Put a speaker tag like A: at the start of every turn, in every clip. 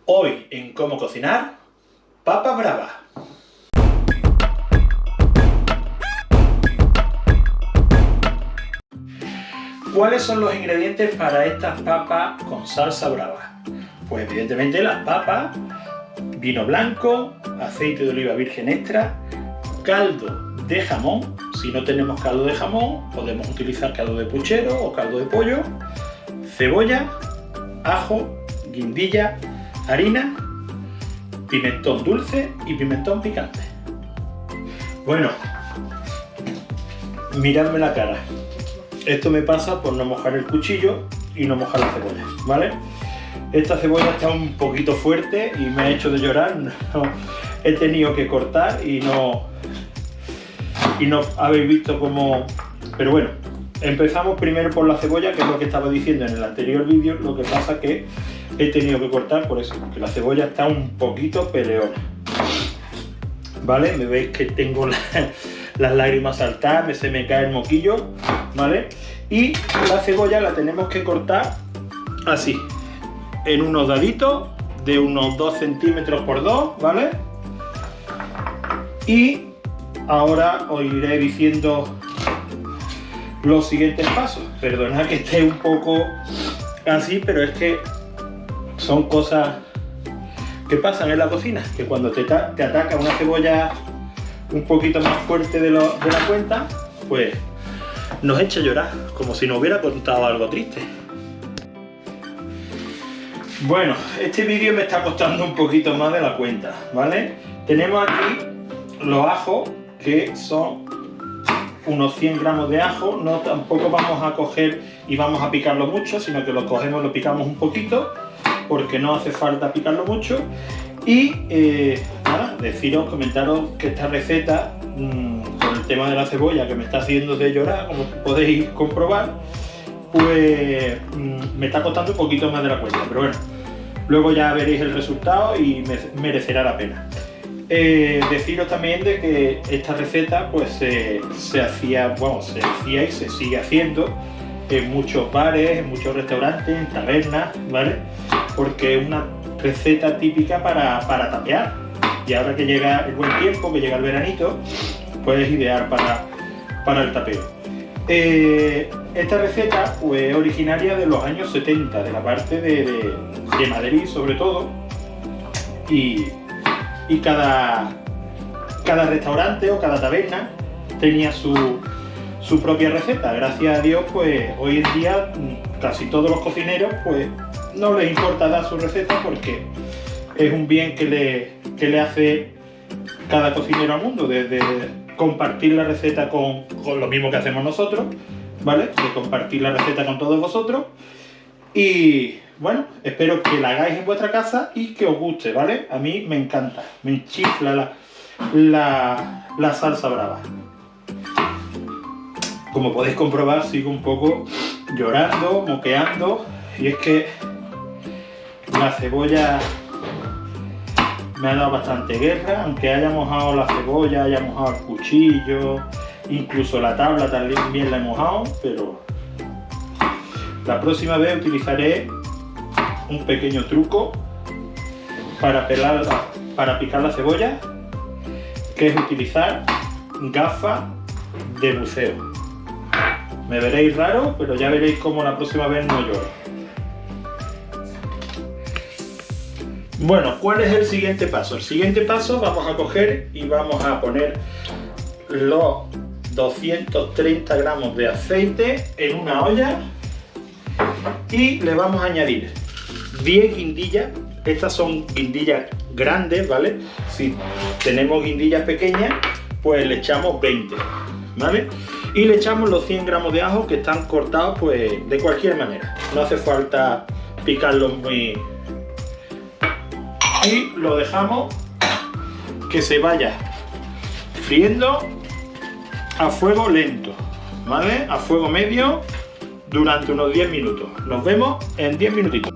A: Hoy en Cómo Cocinar, papas bravas. ¿Cuáles son los ingredientes para estas papas con salsa brava? Pues evidentemente las papas, vino blanco, aceite de oliva virgen extra, caldo de jamón. Si no tenemos caldo de jamón, podemos utilizar caldo de puchero o caldo de pollo, cebolla, ajo, guindilla, harina, pimentón dulce y pimentón picante. Bueno, miradme la cara. Esto me pasa por no mojar el cuchillo y no mojar la cebolla, ¿vale? Esta cebolla está un poquito fuerte y me ha hecho de llorar. No, he tenido que cortar y no habéis visto cómo... Pero bueno, empezamos primero por la cebolla, que es lo que estaba diciendo en el anterior vídeo. Lo que pasa que he tenido que cortar por eso, porque la cebolla está un poquito peleona, ¿vale? Me veis que tengo las lágrimas saltadas, se me cae el moquillo, ¿vale? Y la cebolla la tenemos que cortar así, en unos daditos de unos 2 centímetros por 2, ¿vale? Y ahora os iré diciendo los siguientes pasos. Perdonad que esté un poco así, pero es que son cosas que pasan en la cocina, que cuando te ataca una cebolla un poquito más fuerte de la cuenta, pues nos echa a llorar, como si nos hubiera contado algo triste. Bueno, este vídeo me está costando un poquito más de la cuenta, ¿vale? Tenemos aquí los ajos, que son unos 100 gramos de ajo. No, tampoco vamos a coger y vamos a picarlo mucho, sino que lo cogemos, lo picamos un poquito, porque no hace falta picarlo mucho. Y nada, comentaros que esta receta, con el tema de la cebolla que me está haciendo de llorar, como podéis comprobar, pues me está costando un poquito más de la cuenta, pero bueno, luego ya veréis el resultado y merecerá la pena. Deciros también de que esta receta pues se hacía y se sigue haciendo en muchos bares, en muchos restaurantes, en tabernas, ¿vale? Porque es una receta típica para tapear, y ahora que llega el buen tiempo, que llega el veranito, pues es ideal para el tapeo. Esta receta pues, es originaria de los años 70, de la parte de Madrid sobre todo, y cada restaurante o cada taberna tenía su propia receta. Gracias a Dios, pues hoy en día casi todos los cocineros pues no les importa dar su receta, porque es un bien que le hace cada cocinero al mundo, de compartir la receta con lo mismo que hacemos nosotros, ¿vale? De compartir la receta con todos vosotros. Y bueno, espero que la hagáis en vuestra casa y que os guste, ¿vale? A mí me encanta, me enchifla la salsa brava. Como podéis comprobar, sigo un poco llorando, moqueando, y es que la cebolla me ha dado bastante guerra. Aunque haya mojado la cebolla, haya mojado el cuchillo, incluso la tabla también la he mojado, pero la próxima vez utilizaré un pequeño truco para picar la cebolla, que es utilizar gafas de buceo. Me veréis raro, pero ya veréis cómo la próxima vez no lloro. Bueno, ¿cuál es el siguiente paso? El siguiente paso, vamos a coger y vamos a poner los 230 gramos de aceite en una olla y le vamos a añadir 10 guindillas. Estas son guindillas grandes, ¿vale? Si tenemos guindillas pequeñas, pues le echamos 20, ¿vale? Y le echamos los 100 gramos de ajo, que están cortados pues de cualquier manera. No hace falta picarlos muy... Y lo dejamos que se vaya friendo a fuego lento, ¿vale? A fuego medio durante unos 10 minutos. Nos vemos en 10 minutitos.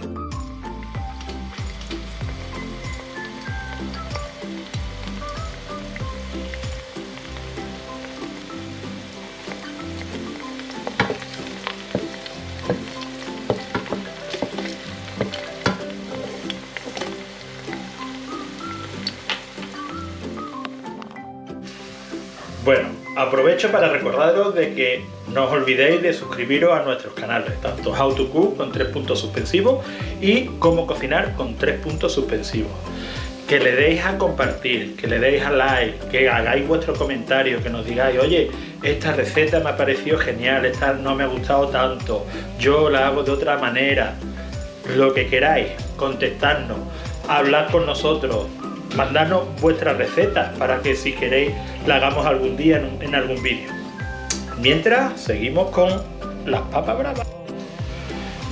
A: Bueno, aprovecho para recordaros de que no os olvidéis de suscribiros a nuestros canales, tanto How to Cook con 3 puntos suspensivos y Cómo cocinar con 3 puntos suspensivos. Que le deis a compartir, que le deis a like, que hagáis vuestros comentarios, que nos digáis, oye, esta receta me ha parecido genial, esta no me ha gustado tanto, yo la hago de otra manera. Lo que queráis, contestarnos, hablar con nosotros, mandarnos vuestras recetas para que si queréis la hagamos algún día en algún vídeo. Mientras, seguimos con las papas bravas.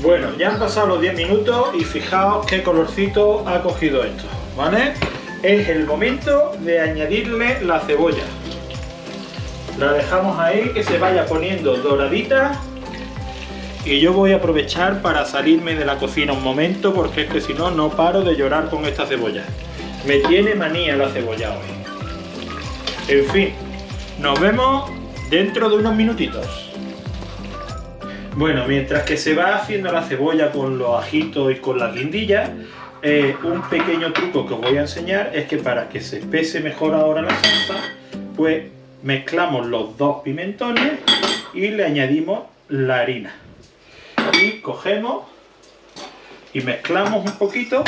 A: Bueno, ya han pasado los 10 minutos y fijaos qué colorcito ha cogido esto, ¿vale? Es el momento de añadirle la cebolla. La dejamos ahí que se vaya poniendo doradita. Y yo voy a aprovechar para salirme de la cocina un momento porque es que si no, no paro de llorar con esta cebolla. Me tiene manía la cebolla hoy. En fin, nos vemos dentro de unos minutitos. Bueno, mientras que se va haciendo la cebolla con los ajitos y con las guindillas, un pequeño truco que os voy a enseñar es que para que se espese mejor ahora la salsa, pues mezclamos los dos pimentones y le añadimos la harina. Y cogemos y mezclamos un poquito,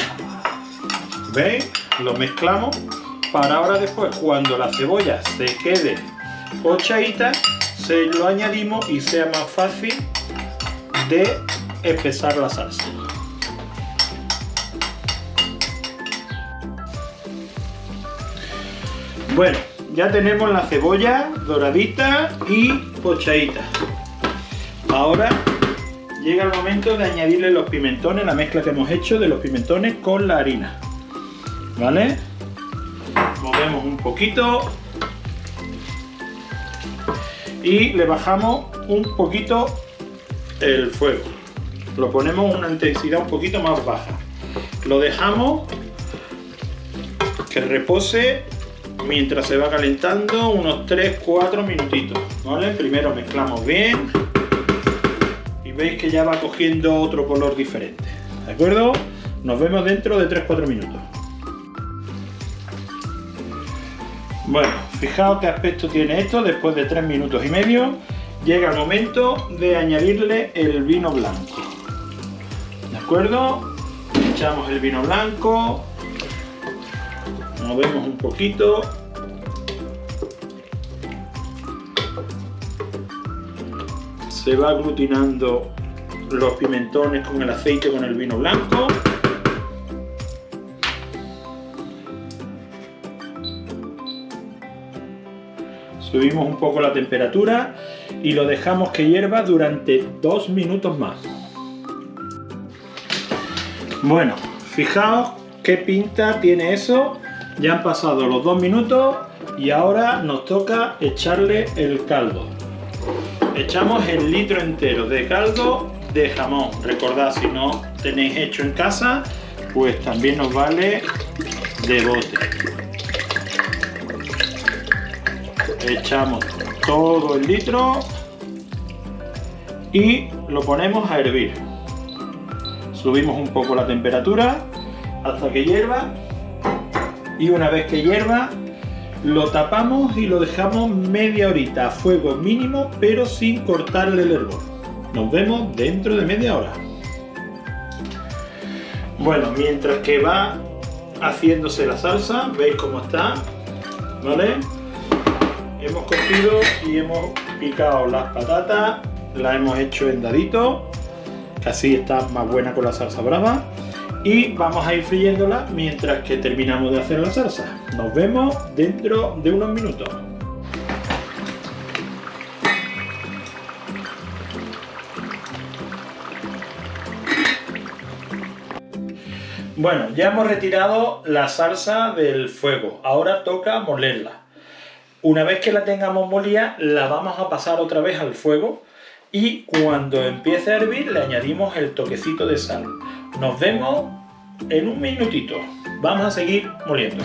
A: ¿veis? Lo mezclamos para ahora después, cuando la cebolla se quede pochadita, se lo añadimos y sea más fácil de espesar la salsa. Bueno, ya tenemos la cebolla doradita y pochadita. Ahora llega el momento de añadirle los pimentones, la mezcla que hemos hecho de los pimentones con la harina. ¿Vale? Movemos un poquito y le bajamos un poquito el fuego. Lo ponemos a una intensidad un poquito más baja. Lo dejamos que repose mientras se va calentando unos 3-4 minutitos. ¿Vale? Primero mezclamos bien. Veis que ya va cogiendo otro color diferente, ¿de acuerdo? Nos vemos dentro de 3-4 minutos. Bueno, fijaos qué aspecto tiene esto después de 3 minutos y medio. Llega el momento de añadirle el vino blanco, ¿de acuerdo? Echamos el vino blanco, movemos un poquito. Se va aglutinando los pimentones con el aceite, con el vino blanco. Subimos un poco la temperatura y lo dejamos que hierva durante 2 minutos más. Bueno, fijaos qué pinta tiene eso. Ya han pasado los 2 minutos y ahora nos toca echarle el caldo. Echamos el litro entero de caldo de jamón. Recordad, si no tenéis hecho en casa, pues también nos vale de bote. Echamos todo el litro y lo ponemos a hervir. Subimos un poco la temperatura hasta que hierva y una vez que hierva lo tapamos y lo dejamos media horita a fuego mínimo, pero sin cortarle el hervor. Nos vemos dentro de media hora. Bueno, mientras que va haciéndose la salsa, veis cómo está, ¿vale? Hemos cogido y hemos picado las patatas, las hemos hecho en daditos, que así está más buena con la salsa brava. Y vamos a ir friéndola mientras que terminamos de hacer la salsa. Nos vemos dentro de unos minutos. Bueno, ya hemos retirado la salsa del fuego. Ahora toca molerla. Una vez que la tengamos molida, la vamos a pasar otra vez al fuego. Y cuando empiece a hervir, le añadimos el toquecito de sal. Nos vemos en un minutito. Vamos a seguir moliendo.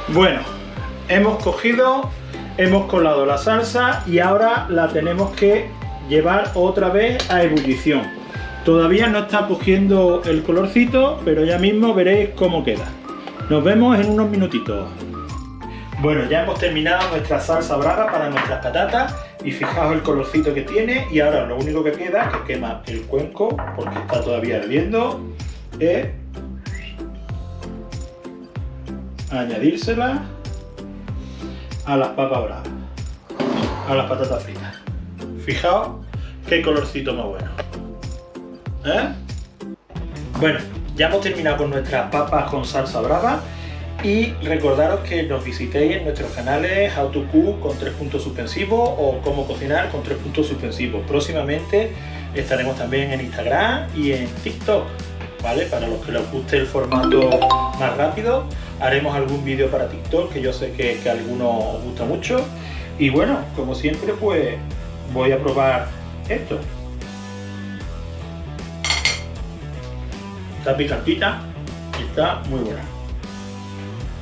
A: Bueno, hemos cogido, hemos colado la salsa y ahora la tenemos que llevar otra vez a ebullición. Todavía no está cogiendo el colorcito, pero ya mismo veréis cómo queda. Nos vemos en unos minutitos. Bueno, ya hemos terminado nuestra salsa brava para nuestras patatas y fijaos el colorcito que tiene, y ahora lo único que queda, que quema el cuenco porque está todavía hirviendo, es añadírsela a las papas bravas, a las patatas fritas. Fijaos qué colorcito más bueno. Bueno, ya hemos terminado con nuestras papas con salsa brava. Y recordaros que nos visitéis en nuestros canales How to Cook con 3 puntos suspensivos o Cómo cocinar con 3 puntos suspensivos. Próximamente estaremos también en Instagram y en TikTok, ¿vale? Para los que les guste el formato más rápido, haremos algún vídeo para TikTok, que yo sé que a algunos os gusta mucho. Y bueno, como siempre, pues voy a probar esto. Está picantita y está muy buena.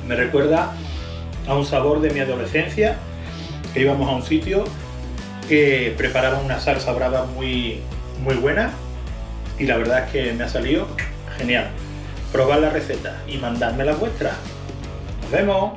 A: Me recuerda a un sabor de mi adolescencia, que íbamos a un sitio que preparaba una salsa brava muy buena, y la verdad es que me ha salido genial. Probad la receta y mandadme las vuestras. Nos vemos.